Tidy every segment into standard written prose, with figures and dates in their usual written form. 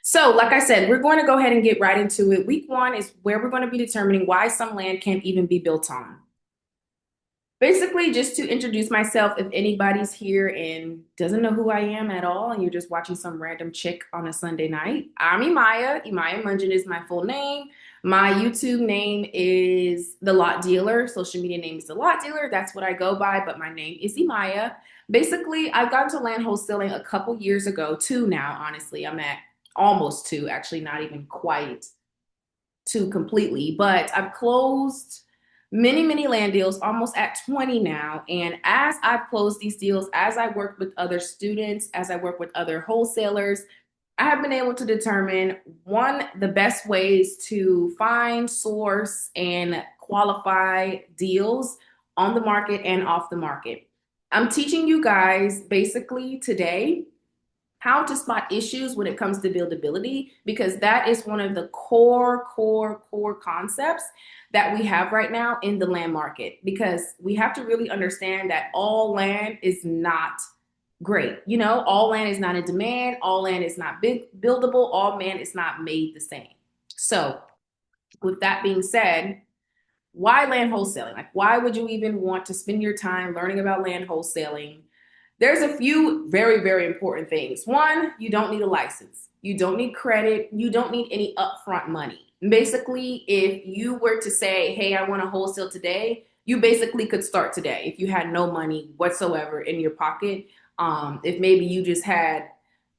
So, like I said, we're going to go ahead and get right into it. Week one is where we're going to be determining why some land can't even be built on. Basically, just to introduce myself, if anybody's here and doesn't know who I am at all, and you're just watching some random chick on a Sunday night, I'm Imaya. Imaya Munjin is my full name. My YouTube name is The Lot Dealer. Social media name is The Lot Dealer. That's what I go by, but my name is Imaya. Basically, I've gotten to land wholesaling a couple years ago, two now, honestly. I'm at almost two, actually, not even quite two completely, but I've closed many land deals, almost at 20 now. And as I've closed these deals, as I work with other students, as I work with other wholesalers, I have been able to determine one, the best ways to find, source, and qualify deals on the market and off the market. I'm teaching you guys basically today how to spot issues when it comes to buildability, because that is one of the core concepts that we have right now in the land market. Because we have to really understand that all land is not great. You know, all land is not in demand, all land is not buildable, all land is not made the same. So, with that being said, why land wholesaling? Like, why would you even want to spend your time learning about land wholesaling? There's a few very important things. One, you don't need a license. You don't need credit. You don't need any upfront money. Basically, if you were to say, hey, I want to wholesale today, you basically could start today if you had no money whatsoever in your pocket. If maybe you just had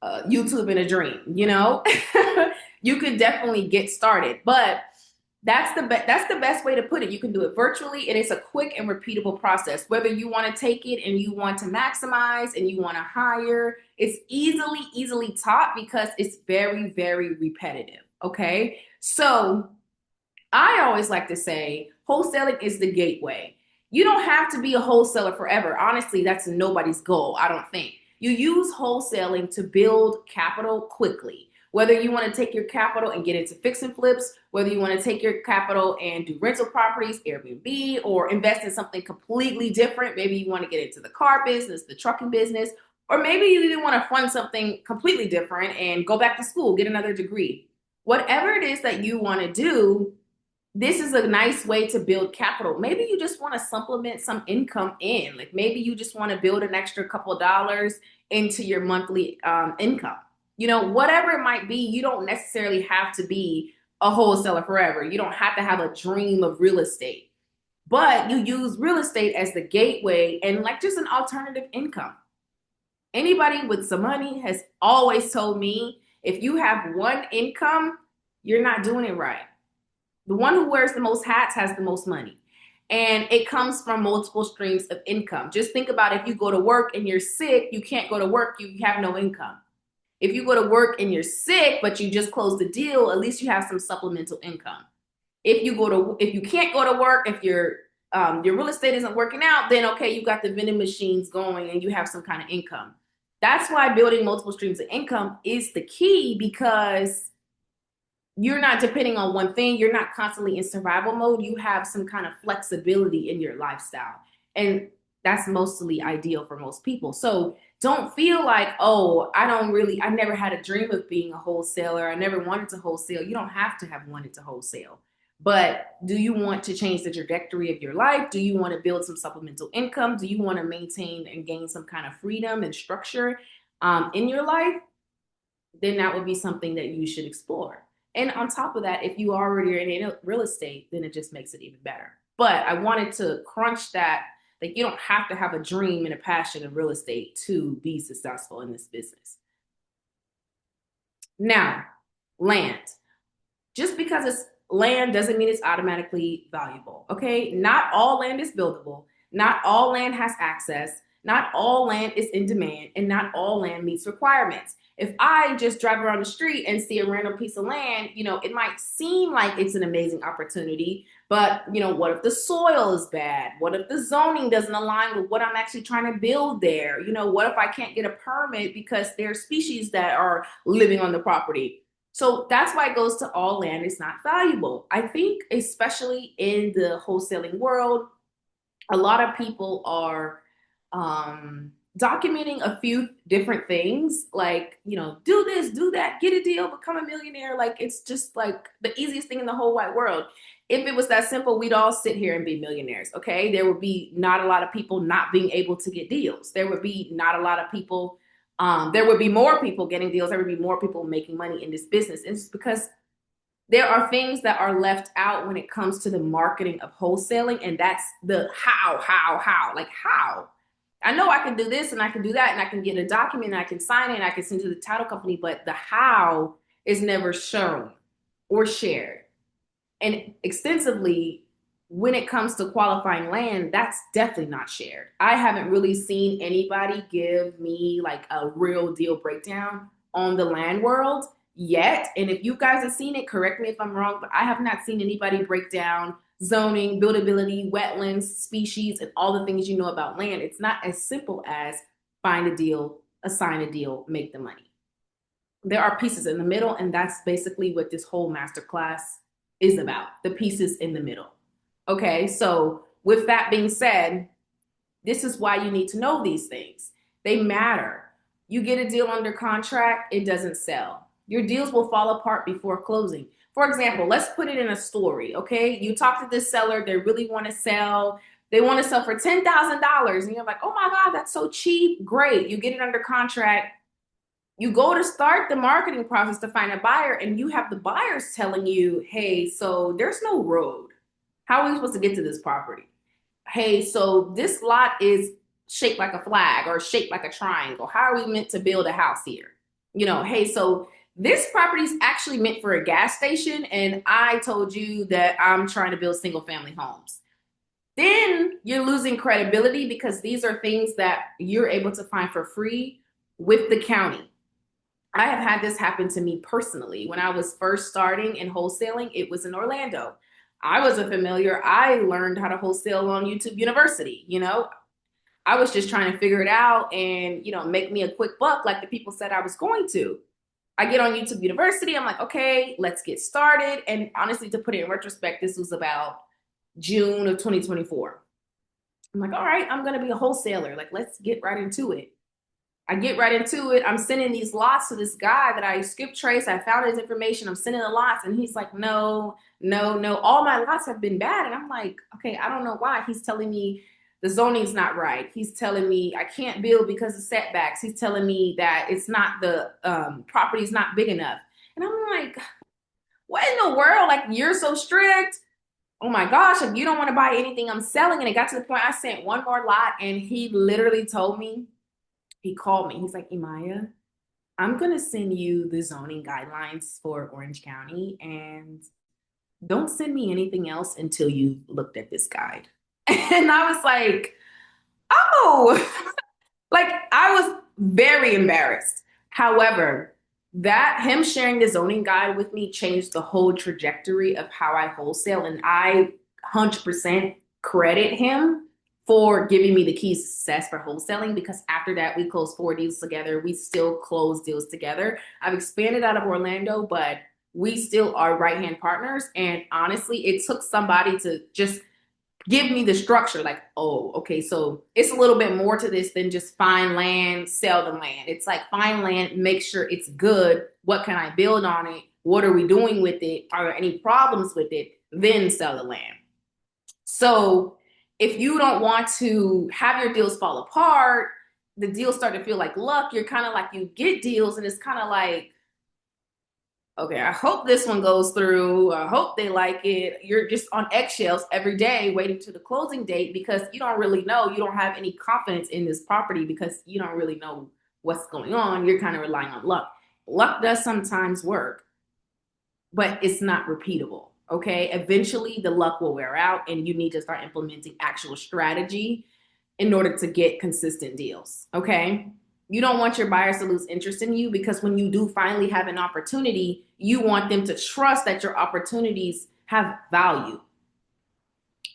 YouTube in a dream, you know, you could definitely get started. But that's the best way to put it. You can do it virtually, and it's a quick and repeatable process. Whether you want to take it and you want to maximize and you want to hire, it's easily taught because it's very repetitive. Okay, so I always like to say wholesaling is the gateway. You don't have to be a wholesaler forever. Honestly, that's nobody's goal, I don't think. You use wholesaling to build capital quickly. Whether you want to take your capital and get into fix and flips, whether you want to take your capital and do rental properties, Airbnb, or invest in something completely different. Maybe you want to get into the car business, the trucking business, or maybe you even want to fund something completely different and go back to school, get another degree. Whatever it is that you want to do, this is a nice way to build capital. Maybe you just want to supplement some income in. Like maybe you just want to build an extra couple of dollars into your monthly income. You know, whatever it might be, you don't necessarily have to be a wholesaler forever. You don't have to have a dream of real estate, but you use real estate as the gateway and like just an alternative income. Anybody with some money has always told me if you have one income, you're not doing it right. The one who wears the most hats has the most money. And it comes from multiple streams of income. Just think about if you go to work and you're sick, you can't go to work, you have no income. If you go to work and you're sick, but you just closed the deal, at least you have some supplemental income. If you can't go to work, if your real estate isn't working out, then okay, you got the vending machines going and you have some kind of income. That's why building multiple streams of income is the key, because you're not depending on one thing. You're not constantly in survival mode. You have some kind of flexibility in your lifestyle. And that's mostly ideal for most people. So don't feel like, oh, I never had a dream of being a wholesaler. I never wanted to wholesale. You don't have to have wanted to wholesale. But do you want to change the trajectory of your life? Do you want to build some supplemental income? Do you want to maintain and gain some kind of freedom and structure in your life? Then that would be something that you should explore. And on top of that, if you already are in real estate, then it just makes it even better. But I wanted to crunch that. Like, you don't have to have a dream and a passion in real estate to be successful in this business. Now, land. Just because it's land doesn't mean it's automatically valuable. Okay. Not all land is buildable. Not all land has access. Not all land is in demand, and not all land meets requirements. If I just drive around the street and see a random piece of land, you know, it might seem like it's an amazing opportunity, but you know, what if the soil is bad? What if the zoning doesn't align with what I'm actually trying to build there? You know, what if I can't get a permit because there are species that are living on the property? So that's why it goes to all land is not valuable. I think, especially in the wholesaling world, a lot of people are documenting a few different things, like, do this, do that, get a deal, become a millionaire. Like, it's just like the easiest thing in the whole wide world. If it was that simple, we'd all sit here and be millionaires. Okay. There would be not a lot of people not being able to get deals. There would be not a lot of people. There would be more people getting deals. There would be more people making money in this business. It's because there are things that are left out when it comes to the marketing of wholesaling, and that's the how. Like, how? I know I can do this and I can do that and I can get a document and I can sign it and I can send it to the title company, but the how is never shown or shared. And extensively, when it comes to qualifying land, that's definitely not shared. I haven't really seen anybody give me like a real deal breakdown on the land world yet. And if you guys have seen it, correct me if I'm wrong, but I have not seen anybody break down zoning, buildability, wetlands, species, and all the things you know about land. It's not as simple as find a deal, assign a deal, make the money. There are pieces in the middle, and that's basically what this whole masterclass is about, the pieces in the middle. Okay, so with that being said, this is why you need to know these things. They matter. You get a deal under contract, it doesn't sell. Your deals will fall apart before closing. For example, let's put it in a story, okay? You talk to this seller, they really want to sell. They want to sell for $10,000, and you're like, oh my God, that's so cheap. Great. You get it under contract. You go to start the marketing process to find a buyer, and you have the buyers telling you, hey, so there's no road. How are we supposed to get to this property? Hey, so this lot is shaped like a flag or shaped like a triangle. How are we meant to build a house here? Hey, so this property is actually meant for a gas station, and I told you that I'm trying to build single family homes. Then you're losing credibility because these are things that you're able to find for free with the county. I have had this happen to me personally. When I was first starting in wholesaling, it was in Orlando. I was a familiar. I learned how to wholesale on YouTube University. I was just trying to figure it out and, make me a quick buck like the people said I was going to. I get on YouTube University. I'm like, okay, let's get started. And honestly, to put it in retrospect, this was about June of 2024. I'm like, all right, I'm going to be a wholesaler. Like, let's get right into it. I get right into it. I'm sending these lots to this guy that I skip trace. I found his information. I'm sending the lots, and he's like, no, no, no. All my lots have been bad. And I'm like, okay, I don't know why. He's telling me the zoning's not right. He's telling me I can't build because of setbacks. He's telling me that it's not the property's not big enough. And I'm like, what in the world? Like, you're so strict. Oh my gosh, if you don't want to buy anything I'm selling. And it got to the point I sent one more lot, and he literally told me, he called me. He's like, Imaya, I'm going to send you the zoning guidelines for Orange County, and don't send me anything else until you've looked at this guide. And I was like, oh, like, I was very embarrassed. However, that him sharing the zoning guide with me changed the whole trajectory of how I wholesale. And I 100% credit him for giving me the keys to success for wholesaling, because after that, we closed 4 deals together. We still close deals together. I've expanded out of Orlando, but we still are right-hand partners. And honestly, it took somebody to just give me the structure, like, oh, okay, so it's a little bit more to this than just find land, sell the land. It's like, find land, make sure it's good. What can I build on it? What are we doing with it? Are there any problems with it? Then sell the land. So if you don't want to have your deals fall apart, the deals start to feel like luck. You're kind of like, you get deals and it's kind of like, okay, I hope this one goes through. I hope they like it. You're just on eggshells every day waiting to the closing date because you don't really know. You don't have any confidence in this property because you don't really know what's going on. You're kind of relying on luck. Luck does sometimes work, but it's not repeatable. Okay, eventually the luck will wear out and you need to start implementing actual strategy in order to get consistent deals. Okay, you don't want your buyers to lose interest in you, because when you do finally have an opportunity, you want them to trust that your opportunities have value.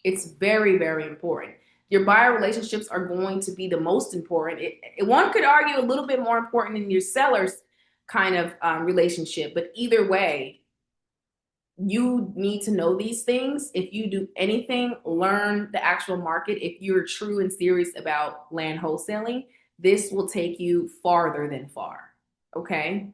It's very, very important. Your buyer relationships are going to be the most important. One could argue a little bit more important than your seller's kind of relationship, but either way, you need to know these things. If you do anything, learn the actual market. If you're true and serious about land wholesaling, this will take you farther than far. Okay.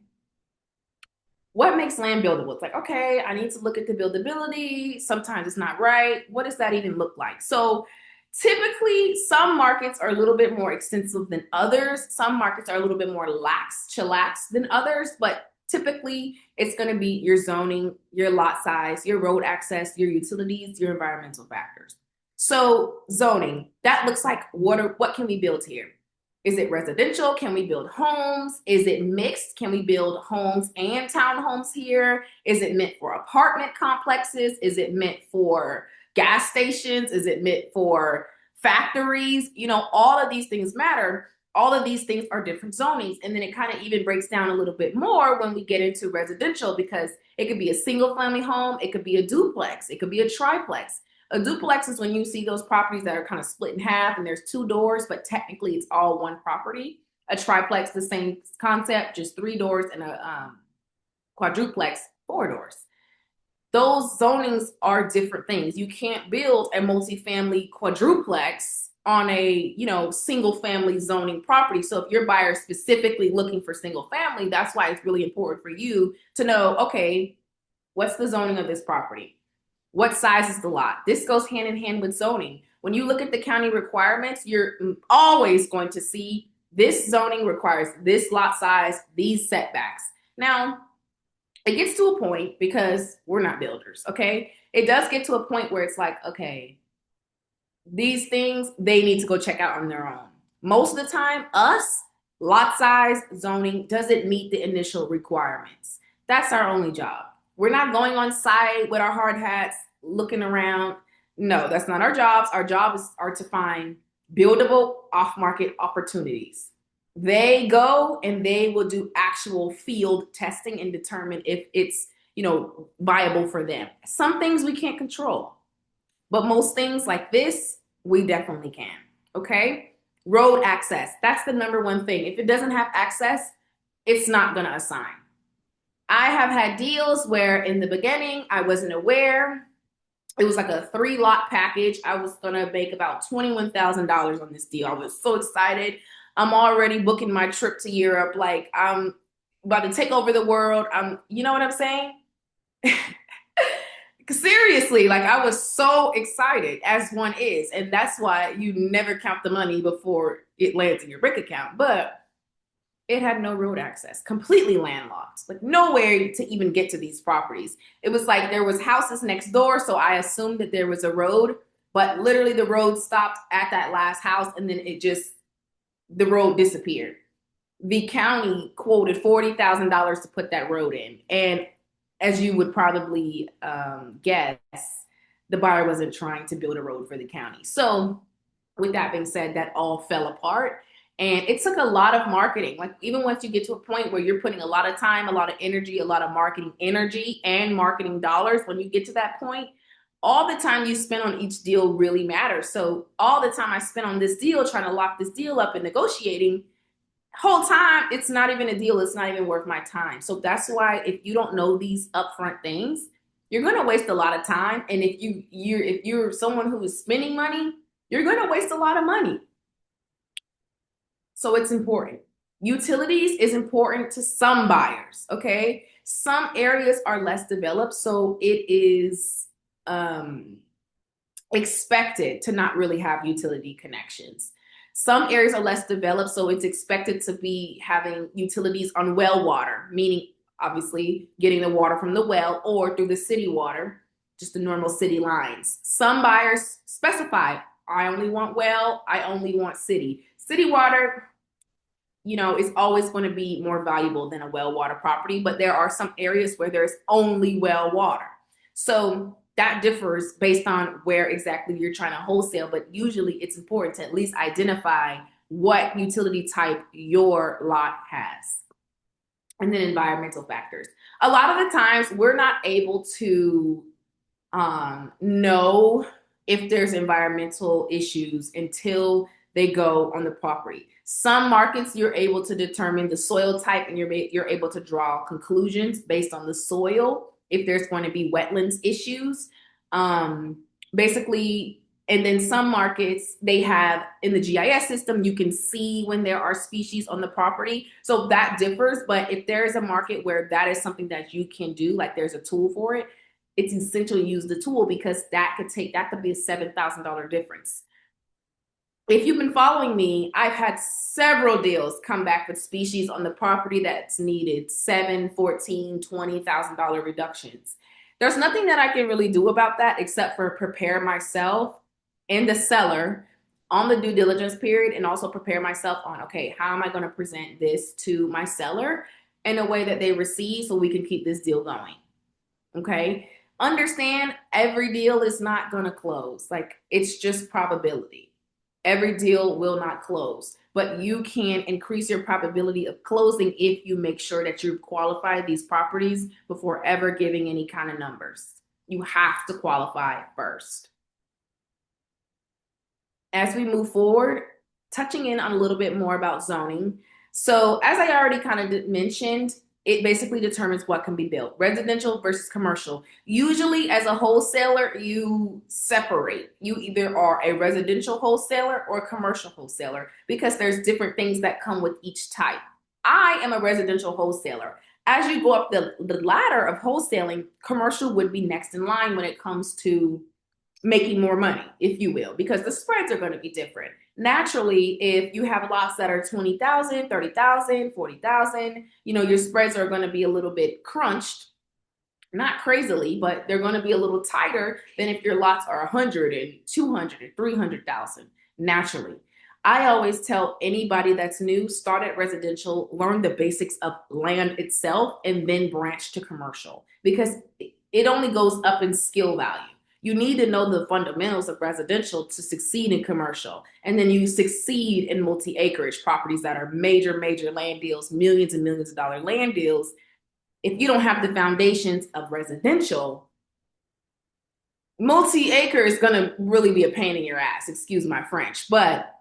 What makes land buildable? It's like, okay, I need to look at the buildability. Sometimes it's not right. What does that even look like? So typically, some markets are a little bit more extensive than others. Some markets are a little bit more chillax than others, but typically it's going to be your zoning, your lot size, your road access, your utilities, your environmental factors. So zoning, that looks like what can we build here? Is it residential? Can we build homes? Is it mixed? Can we build homes and townhomes here? Is it meant for apartment complexes? Is it meant for gas stations? Is it meant for factories? You know, all of these things matter. All of these things are different zonings. And then it kind of even breaks down a little bit more when we get into residential, because it could be a single family home. It could be a duplex. It could be a triplex. A duplex is when you see those properties that are kind of split in half and there's two doors, but technically it's all one property. A triplex, the same concept, just three doors, and a quadruplex, four doors. Those zonings are different things. You can't build a multifamily quadruplex on a, single family zoning property. So if your buyer is specifically looking for single family, that's why it's really important for you to know, okay, what's the zoning of this property? What size is the lot? This goes hand in hand with zoning. When you look at the county requirements, you're always going to see this zoning requires this lot size, these setbacks. Now, it gets to a point, because we're not builders, okay? It does get to a point where it's like, okay, these things, they need to go check out on their own. Most of the time, lot size, zoning doesn't meet the initial requirements. That's our only job. We're not going on site with our hard hats, looking around. No, that's not our jobs. Our jobs are to find buildable off-market opportunities. They go and they will do actual field testing and determine if it's, viable for them. Some things we can't control, but most things like this, we definitely can. Okay? Road access. That's the number one thing. If it doesn't have access, it's not going to assign. I have had deals where in the beginning, I wasn't aware. It was like a 3-lot package. I was going to make about $21,000 on this deal. I was so excited. I'm already booking my trip to Europe. Like, I'm about to take over the world. You know what I'm saying? Seriously, like, I was so excited, as one is. And that's why you never count the money before it lands in your bank account. But it had no road access, completely landlocked, like nowhere to even get to these properties. It was like there was houses next door, so I assumed that there was a road, but literally the road stopped at that last house, and then the road disappeared. The county quoted $40,000 to put that road in, and as you would probably guess, the buyer wasn't trying to build a road for the county. So with that being said, that all fell apart. And it took a lot of marketing. Like, even once you get to a point where you're putting a lot of time, a lot of energy, a lot of marketing energy and marketing dollars, when you get to that point, all the time you spend on each deal really matters. So all the time I spent on this deal, trying to lock this deal up and negotiating, whole time, it's not even a deal. It's not even worth my time. So that's why, if you don't know these upfront things, you're going to waste a lot of time. And if you're someone who is spending money, you're going to waste a lot of money. So it's important. Utilities is important to some buyers, okay? Some areas are less developed, so it is expected to not really have utility connections. Some areas are less developed, so it's expected to be having utilities on well water, meaning obviously getting the water from the well or through the city water, just the normal city lines. Some buyers specify, I only want well, I only want city. City water, is always going to be more valuable than a well water property, but there are some areas where there's only well water. So that differs based on where exactly you're trying to wholesale, but usually it's important to at least identify what utility type your lot has. And then environmental factors. A lot of the times we're not able to know if there's environmental issues until they go on the property. Some markets, you're able to determine the soil type, and you're able to draw conclusions based on the soil if there's going to be wetlands issues. Basically, And then some markets, they have in the GIS system, you can see when there are species on the property. So that differs. But if there is a market where that is something that you can do, like there's a tool for it, it's essential to use the tool because that could be a $7,000 difference. If you've been following me, I've had several deals come back with species on the property that's needed $7, $14, $20,000 reductions. There's nothing that I can really do about that except for prepare myself and the seller on the due diligence period and also prepare myself on, okay, how am I going to present this to my seller in a way that they receive so we can keep this deal going? Okay. Understand every deal is not going to close. Like it's just probability. Every deal will not close, but you can increase your probability of closing if you make sure that you qualify these properties before ever giving any kind of numbers. You have to qualify first. As we move forward, touching in on a little bit more about zoning. So as I already kind of mentioned, it basically determines what can be built, residential versus commercial. Usually as a wholesaler, you separate. You either are a residential wholesaler or a commercial wholesaler because there's different things that come with each type. I am a residential wholesaler. As you go up the ladder of wholesaling, commercial would be next in line when it comes to making more money, if you will, because the spreads are going to be different. Naturally, if you have lots that are 20,000, 30,000, 40,000, your spreads are going to be a little bit crunched, not crazily, but they're going to be a little tighter than if your lots are 100 and 200 and 300,000 naturally. I always tell anybody that's new, start at residential, learn the basics of land itself, and then branch to commercial because it only goes up in skill value. You need to know the fundamentals of residential to succeed in commercial. And then you succeed in multi-acreage properties that are major, major land deals, millions and millions of dollar land deals. If you don't have the foundations of residential, multi-acre is going to really be a pain in your ass, excuse my French, but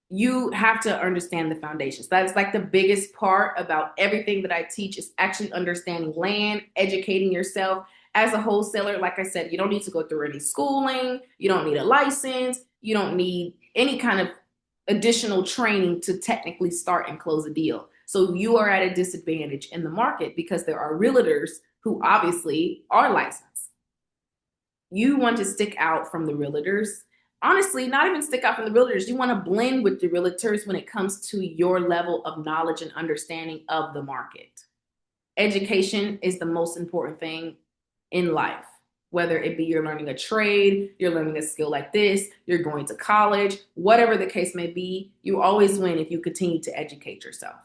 you have to understand the foundations. That's like the biggest part about everything that I teach is actually understanding land, educating yourself. As a wholesaler, like I said, you don't need to go through any schooling. You don't need a license. You don't need any kind of additional training to technically start and close a deal. So you are at a disadvantage in the market because there are realtors who obviously are licensed. You want to stick out from the realtors. Honestly, not even stick out from the realtors. You want to blend with the realtors when it comes to your level of knowledge and understanding of the market. Education is the most important thing in life, whether it be you're learning a trade, you're learning a skill like this, you're going to college, whatever the case may be, you always win if you continue to educate yourself.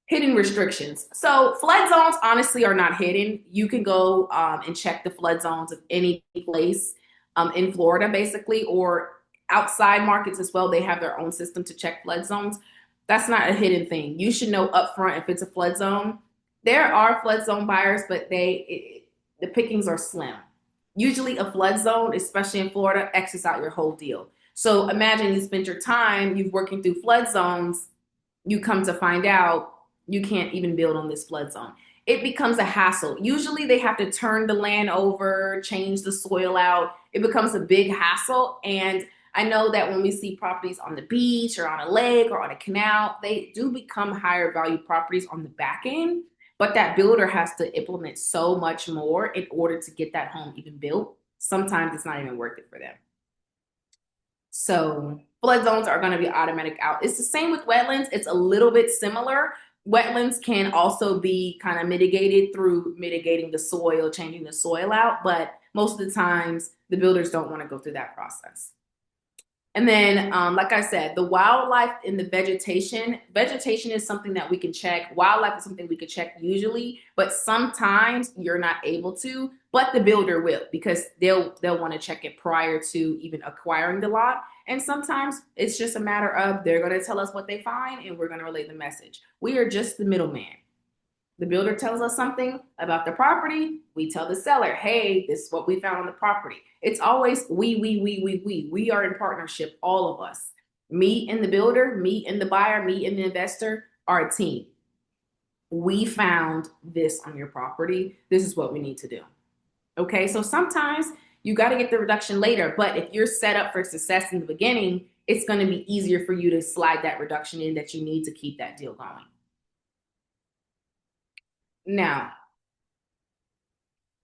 Hidden restrictions. So flood zones honestly are not hidden. You can go and check the flood zones of any place in Florida basically, or outside markets as well. They have their own system to check flood zones. That's not a hidden thing. You should know upfront if it's a flood zone. There are flood zone buyers, but the pickings are slim. Usually a flood zone, especially in Florida, X's out your whole deal. So imagine you spent your time, you've working through flood zones, you come to find out you can't even build on this flood zone. It becomes a hassle. Usually they have to turn the land over, change the soil out. It becomes a big hassle. And I know that when we see properties on the beach or on a lake or on a canal, they do become higher value properties on the back end. But that builder has to implement so much more in order to get that home even built. Sometimes it's not even worth it for them. So flood zones are going to be automatic out. It's the same with wetlands. It's a little bit similar. Wetlands can also be kind of mitigated through mitigating the soil, changing the soil out. But most of the times, the builders don't want to go through that process. And then, like I said, the wildlife and the vegetation is something that we can check. Wildlife is something we could check usually, but sometimes you're not able to, but the builder will because they'll want to check it prior to even acquiring the lot. And sometimes it's just a matter of they're going to tell us what they find and we're going to relay the message. We are just the middleman. The builder tells us something about the property. We tell the seller, hey, this is what we found on the property. It's always we. We are in partnership, all of us. Me and the builder, me and the buyer, me and the investor are a team. We found this on your property. This is what we need to do. Okay, so sometimes You got to get the reduction later. But if you're set up for success in the beginning, it's going to be easier for you to slide that reduction in that you need to keep that deal going. Now,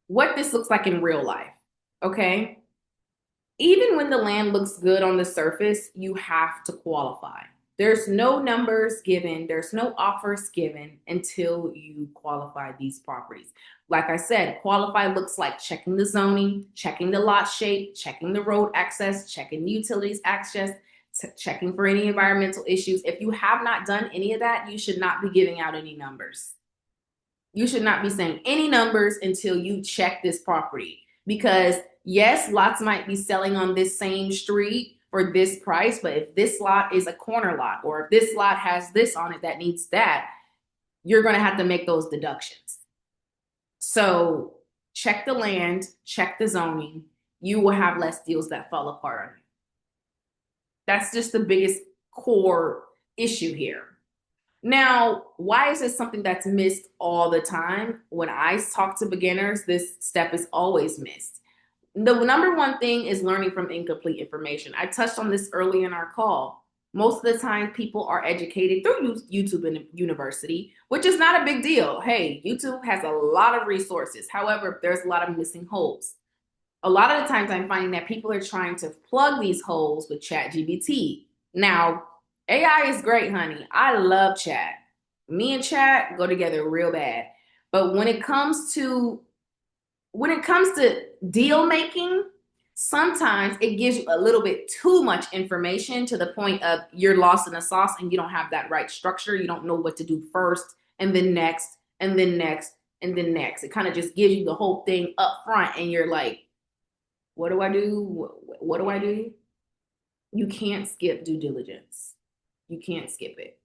what this looks like in real life, okay? Even when the land looks good on the surface, you have to qualify. There's no numbers given, there's no offers given until you qualify these properties. Like I said, qualify looks like checking the zoning, checking the lot shape, checking the road access, checking the utilities access, checking for any environmental issues. If you have not done any of that, you should not be giving out any numbers. You should not be saying any numbers until you check this property. Because yes, lots might be selling on this same street for this price, but if this lot is a corner lot, or if this lot has this on it that needs that, you're going to have to make those deductions. So check the land, check the zoning. You will have less deals that fall apart on you. That's just the biggest core issue here. Now, why is this something that's missed all the time? When I talk to beginners, this step is always missed. The number one thing is learning from incomplete information. I touched on this early in our call. Most of the time, people are educated through YouTube and university, which is not a big deal. Hey, YouTube has a lot of resources. However, there's a lot of missing holes. A lot of the times I'm finding that people are trying to plug these holes with ChatGPT. Now, AI is great, honey. I love chat. Me and chat go together real bad. But when it comes to deal making, sometimes it gives you a little bit too much information to the point of you're lost in the sauce and you don't have that right structure. You don't know what to do first and then next and then next and then next. It kind of just gives you the whole thing up front and you're like, what do I do? What do I do? You can't skip due diligence. You can't skip it.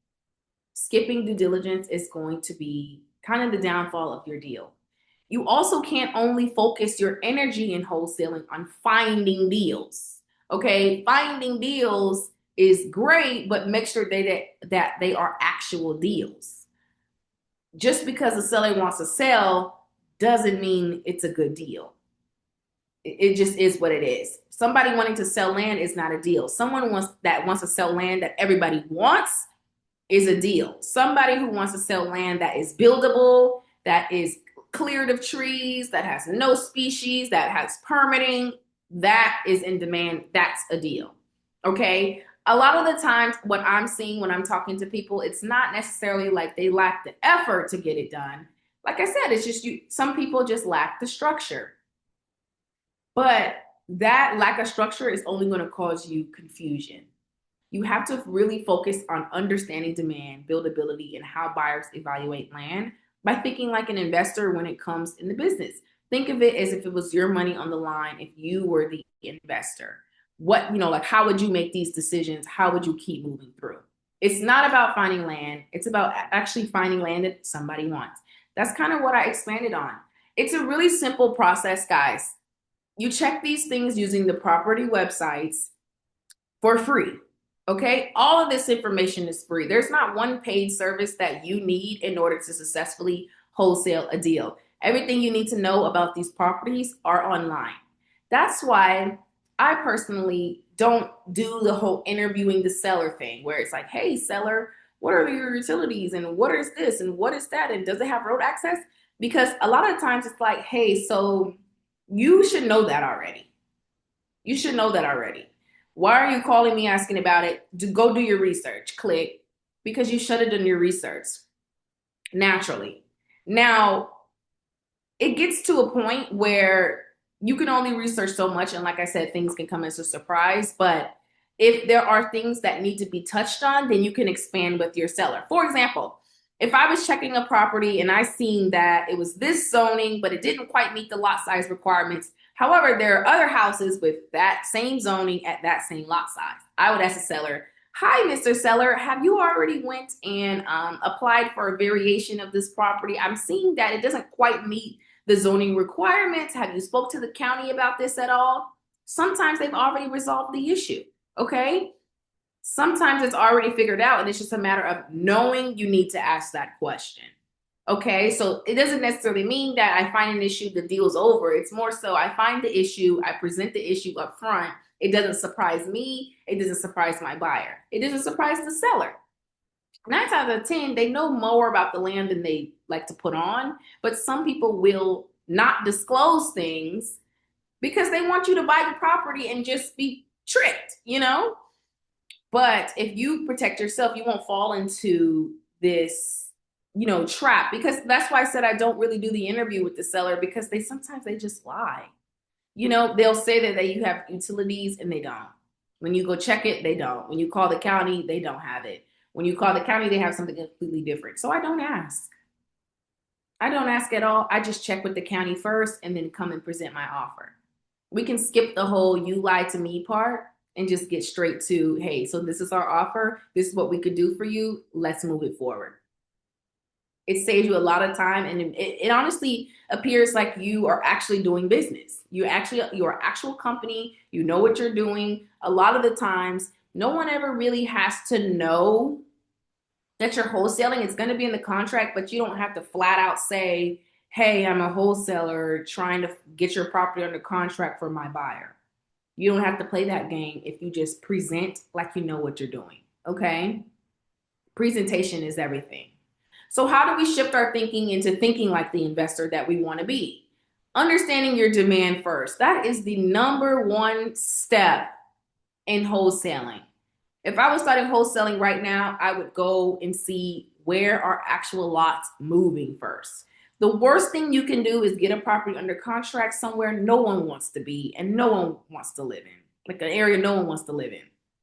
Skipping due diligence is going to be kind of the downfall of your deal. You also can't only focus your energy in wholesaling on finding deals. Okay, finding deals is great, but make sure that they are actual deals. Just because a seller wants to sell doesn't mean it's a good deal. It just is what it is. Somebody wanting to sell land is not a deal. Someone wants to sell land that everybody wants is a deal. Somebody who wants to sell land that is buildable, that is cleared of trees, that has no species, that has permitting, that is in demand. That's a deal. Okay. A lot of the times what I'm seeing when I'm talking to people, it's not necessarily like they lack the effort to get it done. Like I said, it's just some people just lack the structure. But that lack of structure is only going to cause you confusion. You have to really focus on understanding demand, buildability, and how buyers evaluate land by thinking like an investor when it comes in the business. Think of it as if it was your money on the line if you were the investor. Like how would you make these decisions? How would you keep moving through? It's not about finding land. It's about actually finding land that somebody wants. That's kind of what I expanded on. It's a really simple process, guys. You check these things using the property websites for free. Okay, all of this information is free. There's not one paid service that you need in order to successfully wholesale a deal. Everything you need to know about these properties are online. That's why I personally don't do the whole interviewing the seller thing where it's like, hey, seller, what are your utilities and what is this and what is that and does it have road access? Because a lot of times it's like, hey, so you should know that already. You should know that already. Why are you calling me asking about it? Go do your research. Click. Because you should have done your research naturally. Now, it gets to a point where you can only research so much. And like I said, things can come as a surprise. But if there are things that need to be touched on, then you can expand with your seller. For example, if I was checking a property and I seen that it was this zoning, but it didn't quite meet the lot size requirements. However, there are other houses with that same zoning at that same lot size. I would ask the seller, hi, Mr. Seller, have you already went and applied for a variation of this property? I'm seeing that it doesn't quite meet the zoning requirements. Have you spoke to the county about this at all? Sometimes they've already resolved the issue, okay? Sometimes it's already figured out and it's just a matter of knowing you need to ask that question. Okay, so it doesn't necessarily mean that I find an issue, the deal's over. It's more so I find the issue, I present the issue up front. It doesn't surprise me. It doesn't surprise my buyer. It doesn't surprise the seller. 9 times out of 10, they know more about the land than they like to put on, but some people will not disclose things because they want you to buy the property and just be tricked, you know? But if you protect yourself, you won't fall into this, trap. Because that's why I said I don't really do the interview with the seller because they just lie. They'll say that you have utilities and they don't. When you go check it, they don't. When you call the county, they don't have it. When you call the county, they have something completely different. So I don't ask. I don't ask at all. I just check with the county first and then come and present my offer. We can skip the whole you lied to me part and just get straight to, hey, so this is our offer. This is what we could do for you. Let's move it forward. It saves you a lot of time, and it honestly appears like you are actually doing business. You're actual company. You know what you're doing. A lot of the times, no one ever really has to know that you're wholesaling. It's going to be in the contract, but you don't have to flat out say, hey, I'm a wholesaler trying to get your property under contract for my buyer. You don't have to play that game if you just present like you know what you're doing. Okay? Presentation is everything. So how do we shift our thinking into thinking like the investor that we want to be? Understanding your demand first. That is the number one step in wholesaling. If I was starting wholesaling right now, I would go and see where are actual lots moving first. The worst thing you can do is get a property under contract somewhere no one wants to be and no one wants to live in, like an area no one wants to live in.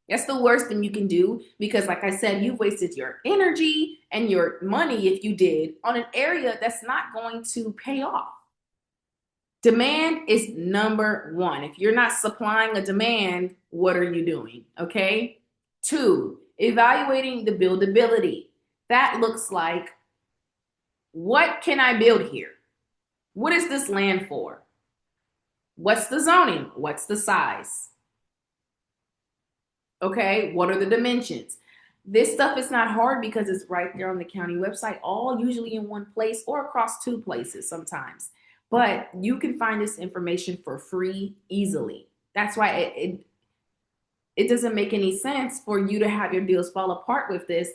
That's the worst thing you can do because, like I said, you've wasted your energy and your money, if you did, on an area that's not going to pay off. Demand is number one. If you're not supplying a demand, what are you doing? Okay. 2, evaluating the buildability. That looks like, what can I build here? What is this land for? What's the zoning? What's the size? Okay, what are the dimensions? This stuff is not hard because it's right there on the county website, all usually in one place or across 2 places sometimes. But you can find this information for free easily. That's why it doesn't make any sense for you to have your deals fall apart with this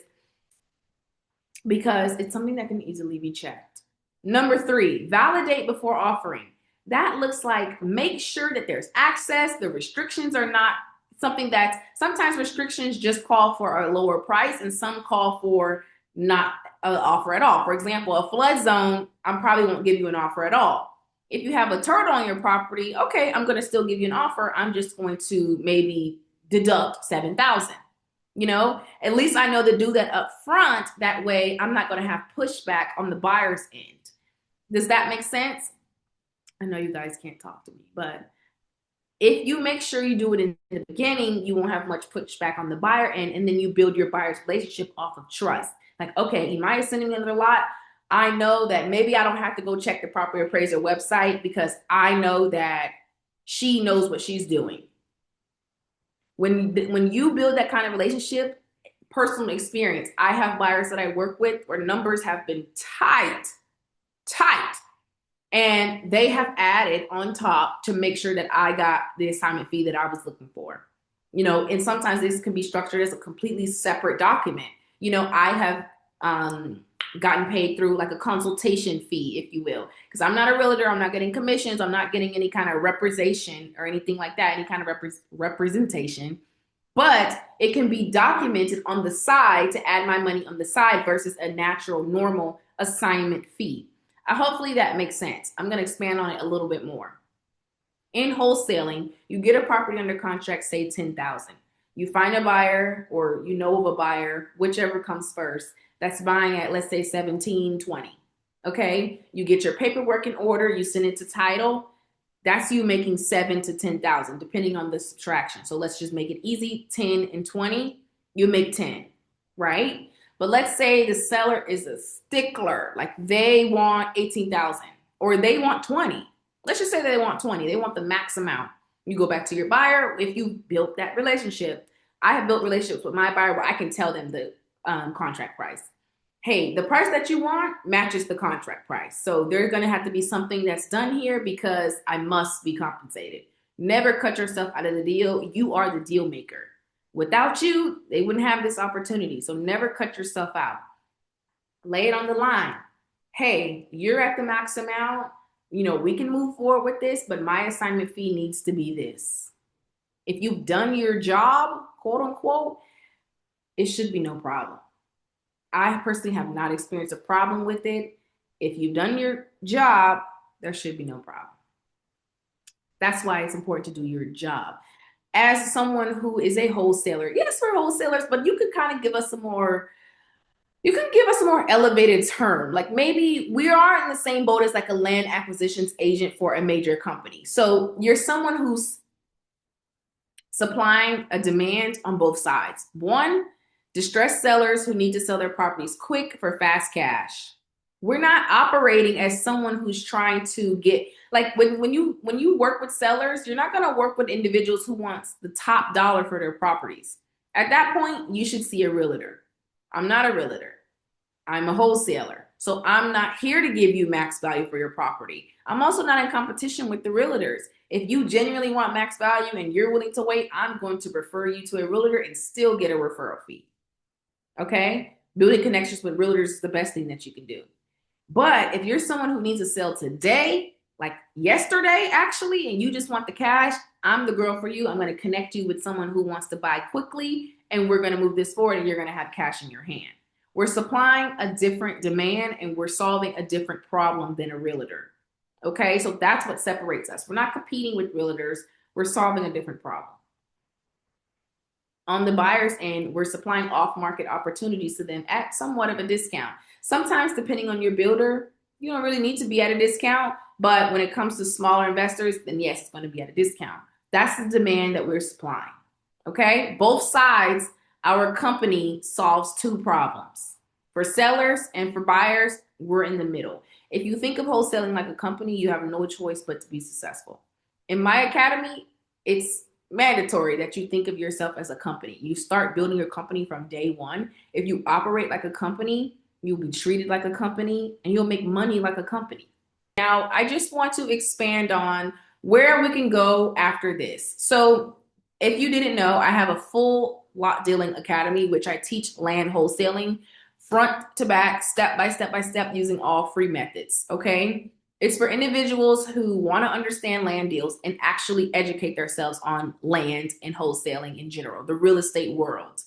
because it's something that can easily be checked. Number 3, validate before offering. That looks like make sure that there's access. The restrictions are not something that sometimes restrictions just call for a lower price and some call for not an offer at all. For example, a flood zone, I probably won't give you an offer at all. If you have a turtle on your property, okay, I'm going to still give you an offer. I'm just going to maybe deduct $7,000. At least I know to do that up front. That way I'm not going to have pushback on the buyer's end. Does that make sense? I know you guys can't talk to me, but if you make sure you do it in the beginning, you won't have much pushback on the buyer end, and then you build your buyer's relationship off of trust. Like, okay, Imaya is sending me another lot. I know that maybe I don't have to go check the property appraiser website because I know that she knows what she's doing. When you build that kind of relationship, personal experience, I have buyers that I work with where numbers have been tight, and they have added on top to make sure that I got the assignment fee that I was looking for. And sometimes this can be structured as a completely separate document. I have gotten paid through like a consultation fee, if you will, because I'm not a realtor. I'm not getting commissions. I'm not getting any kind of representation or anything like that, any kind of representation. But it can be documented on the side to add my money on the side versus a natural, normal assignment fee. Hopefully that makes sense. I'm going to expand on it a little bit more. In wholesaling, you get a property under contract, say $10,000. You find a buyer or you know of a buyer, whichever comes first, that's buying at, let's say, $17,20. Okay, you get your paperwork in order, you send it to title. That's you making $7,000 to $10,000, depending on the subtraction. So let's just make it easy. 10 and 20, you make 10, right? But let's say the seller is a stickler, like they want 18,000 or they want 20. Let's just say they want 20. They want the max amount. You go back to your buyer. If you built that relationship, I have built relationships with my buyer where I can tell them the contract price. hey, the price that you want matches the contract price. So there's going to have to be something that's done here because I must be compensated. Never cut yourself out of the deal. You are the deal maker. Without you, they wouldn't have this opportunity. So never cut yourself out. Lay it on the line. Hey, you're at the max amount. We can move forward with this, but my assignment fee needs to be this. If you've done your job, quote unquote, it should be no problem. I personally have not experienced a problem with it. If you've done your job, there should be no problem. That's why it's important to do your job. As someone who is a wholesaler, yes, we're wholesalers, but you could kind of give us a more elevated term. Like maybe we are in the same boat as like a land acquisitions agent for a major company. So you're someone who's supplying a demand on both sides. One, distressed sellers who need to sell their properties quick for fast cash. We're not operating as someone who's trying to get, like when you work with sellers, you're not going to work with individuals who wants the top dollar for their properties. At that point, you should see a realtor. I'm not a realtor. I'm a wholesaler. So I'm not here to give you max value for your property. I'm also not in competition with the realtors. If you genuinely want max value and you're willing to wait, I'm going to refer you to a realtor and still get a referral fee. Okay? Building connections with realtors is the best thing that you can do. But if you're someone who needs to sell today, like yesterday actually, and you just want the cash, I'm the girl for you. I'm going to connect you with someone who wants to buy quickly, and we're going to move this forward, and you're going to have cash in your hand. We're supplying a different demand, and we're solving a different problem than a realtor. Okay, so that's what separates us. We're not competing with realtors. We're solving a different problem. On the buyer's end, we're supplying off-market opportunities to them at somewhat of a discount. Sometimes, depending on your builder, you don't really need to be at a discount, but when it comes to smaller investors, then yes, it's going to be at a discount. That's the demand that we're supplying. Okay, both sides, our company solves two problems. For sellers and for buyers, we're in the middle. If you think of wholesaling like a company, you have no choice but to be successful. In my academy, it's mandatory that you think of yourself as a company. You start building your company from day one. If you operate like a company, you'll be treated like a company and you'll make money like a company. Now, I just want to expand on where we can go after this. So if you didn't know, I have a full lot dealing academy, which I teach land wholesaling front to back, step by step by step, using all free methods. Okay. It's for individuals who want to understand land deals and actually educate themselves on land and wholesaling in general, the real estate world.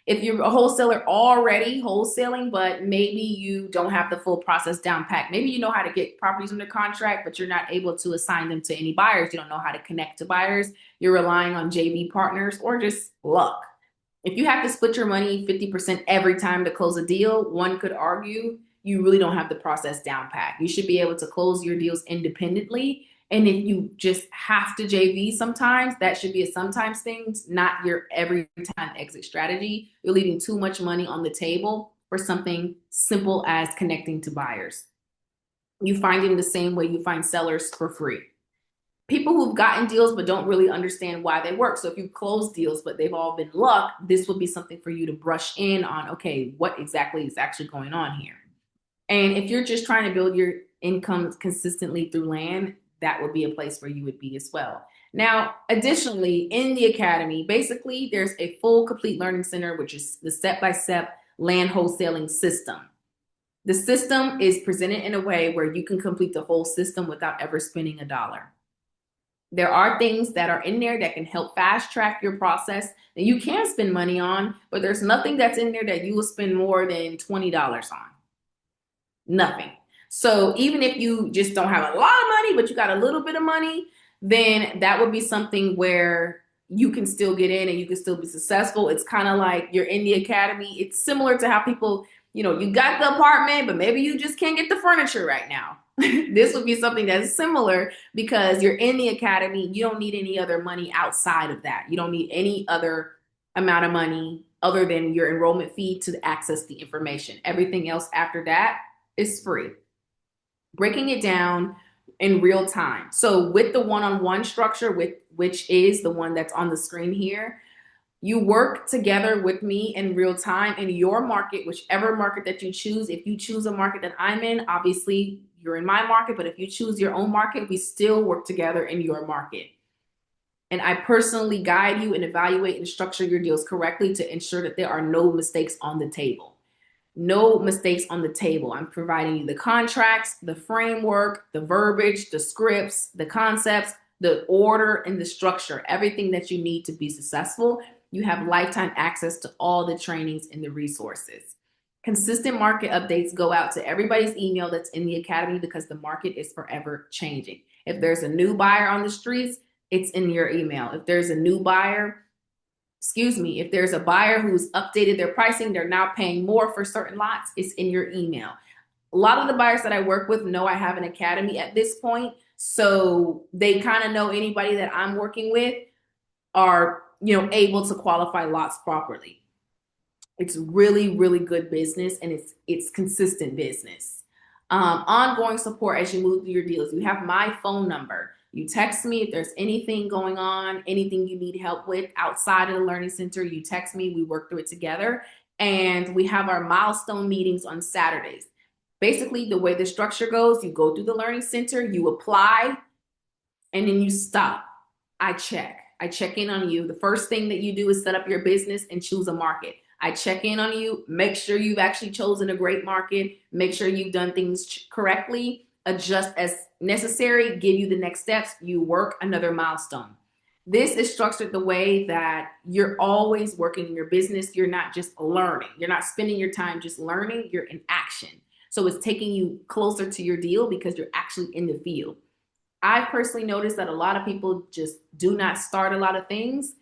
If you're a wholesaler already wholesaling, but maybe you don't have the full process down pat, maybe you know how to get properties under contract, but you're not able to assign them to any buyers. You don't know how to connect to buyers. You're relying on JV partners or just luck. If you have to split your money 50% every time to close a deal, one could argue you really don't have the process down pat. You should be able to close your deals independently. And if you just have to JV sometimes, that should be a sometimes thing, not your every time exit strategy. You're leaving too much money on the table for something simple as connecting to buyers. You find them the same way you find sellers for free. People who've gotten deals but don't really understand why they work. So if you close deals but they've all been luck, this will be something for you to brush in on, okay, what exactly is actually going on here? And if you're just trying to build your income consistently through land, that would be a place where you would be as well. Now, additionally, in the academy, basically there's a full complete learning center, which is the step-by-step land wholesaling system. The system is presented in a way where you can complete the whole system without ever spending a dollar. There are things that are in there that can help fast track your process that you can spend money on, but there's nothing that's in there that you will spend more than $20 on. Nothing. So even if you just don't have a lot of money, but you got a little bit of money, then that would be something where you can still get in and you can still be successful. It's kind of like you're in the academy. It's similar to how people, you got the apartment, but maybe you just can't get the furniture right now. This would be something that's similar because you're in the academy. You don't need any other money outside of that. You don't need any other amount of money other than your enrollment fee to access the information. Everything else after that is free. Breaking it down in real time. So with the one-on-one structure, which is the one that's on the screen here, You work together with me in real time in your market, whichever market that you choose. If you choose a market that I'm in, obviously you're in my market, but if you choose your own market, we still work together in your market. And I personally guide you and evaluate and structure your deals correctly to ensure that there are no mistakes on the table. No mistakes on the table. I'm providing you the contracts, the framework, the verbiage, the scripts, the concepts, the order, and the structure, everything that you need to be successful. You have lifetime access to all the trainings and the resources. Consistent market updates go out to everybody's email that's in the academy because the market is forever changing. If there's a new buyer on the streets, it's in your email. If there's a new buyer, if there's a buyer who's updated their pricing, they're now paying more for certain lots, it's in your email. A lot of the buyers that I work with know I have an academy at this point, so they kind of know anybody that I'm working with are, able to qualify lots properly. It's really, really good business, and it's consistent business. Ongoing support as you move through your deals. You have my phone number. You text me if there's anything going on, anything you need help with outside of the Learning Center. You text me, we work through it together. And we have our milestone meetings on Saturdays. Basically, the way the structure goes, you go through the Learning Center, you apply, and then you stop. I check in on you. The first thing that you do is set up your business and choose a market. I check in on you, make sure you've actually chosen a great market, make sure you've done things correctly, adjust as necessary, give you the next steps, you work another milestone. This is structured the way that you're always working in your business. You're not just learning. You're not spending your time just learning. You're in action. So it's taking you closer to your deal because you're actually in the field. I personally noticed that a lot of people just do not start a lot of things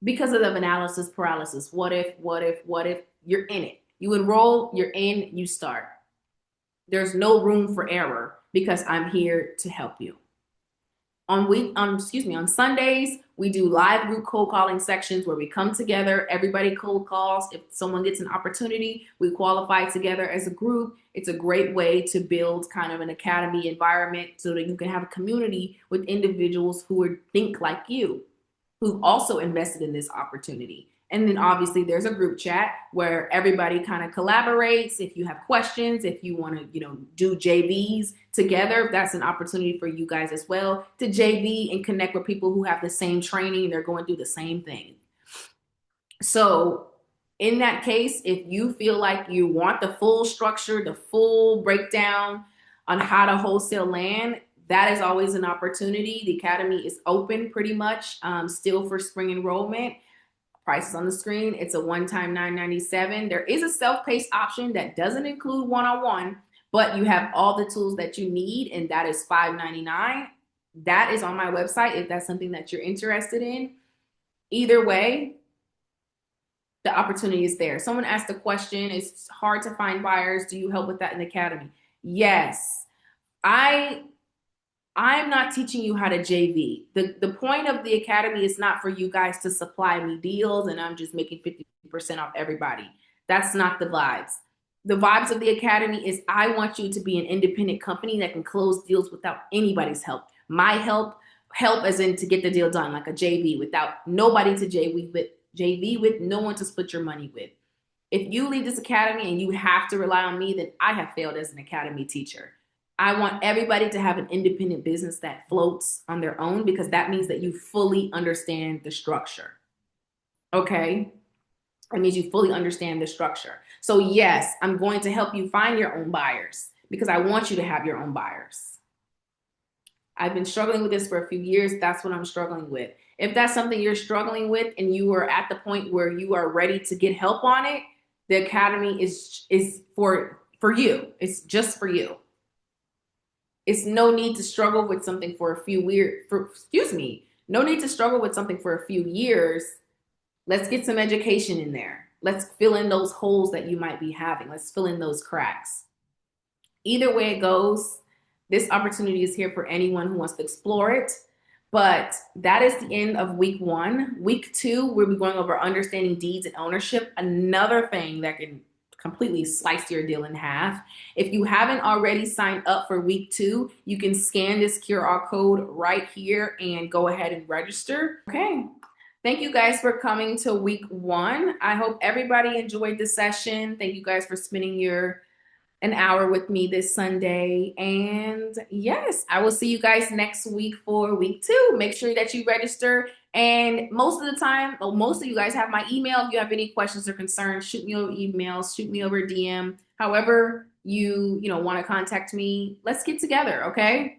because of the analysis paralysis. What if? You're in it. You enroll, you're in, you start. There's no room for error because I'm here to help you. On Sundays, we do live group cold calling sections where we come together, everybody cold calls. If someone gets an opportunity, we qualify together as a group. It's a great way to build kind of an academy environment so that you can have a community with individuals who think like you, who've also invested in this opportunity. And then obviously there's a group chat where everybody kind of collaborates. If you have questions, if you want to, do JVs together, that's an opportunity for you guys as well to JV and connect with people who have the same training. They're going through the same thing. So in that case, if you feel like you want the full structure, the full breakdown on how to wholesale land, that is always an opportunity. The academy is open pretty much still for spring enrollment. Prices on the screen. It's a one-time $9.97. There is a self-paced option that doesn't include one-on-one, but you have all the tools that you need, and that is $5.99. That is on my website if that's something that you're interested in. Either way, the opportunity is there. Someone asked a question, it's hard to find buyers. Do you help with that in the academy? Yes. I'm not teaching you how to JV. The point of the academy is not for you guys to supply me deals and I'm just making 50% off everybody. That's not the vibes. The vibes of the academy is I want you to be an independent company that can close deals without anybody's help. My help as in to get the deal done, like a JV, without nobody to JV with, no one to split your money with. If you leave this academy and you have to rely on me, then I have failed as an academy teacher. I want everybody to have an independent business that floats on their own because that means that you fully understand the structure. Okay? That means you fully understand the structure. So yes, I'm going to help you find your own buyers because I want you to have your own buyers. I've been struggling with this for a few years. That's what I'm struggling with. If that's something you're struggling with and you are at the point where you are ready to get help on it, the academy is for you. It's just for you. It's no need to struggle with something for a few no need to struggle with something for a few years. Let's get some education in there. Let's fill in those holes that you might be having. Let's fill in those cracks. Either way it goes, this opportunity is here for anyone who wants to explore it. But that is the end of week 1. Week 2, we'll be going over understanding deeds and ownership, another thing that can completely slice your deal in half. If you haven't already signed up for week 2, you can scan this QR code right here and go ahead and register. Okay, Thank you guys for coming to week one. I hope everybody enjoyed the session. Thank you guys for spending your an hour with me this Sunday. And yes, I will see you guys next week for week two. Make sure that you register. And most of the time, well, most of you guys have my email. If you have any questions or concerns, shoot me over email, shoot me over DM. However, you want to contact me. Let's get together, okay?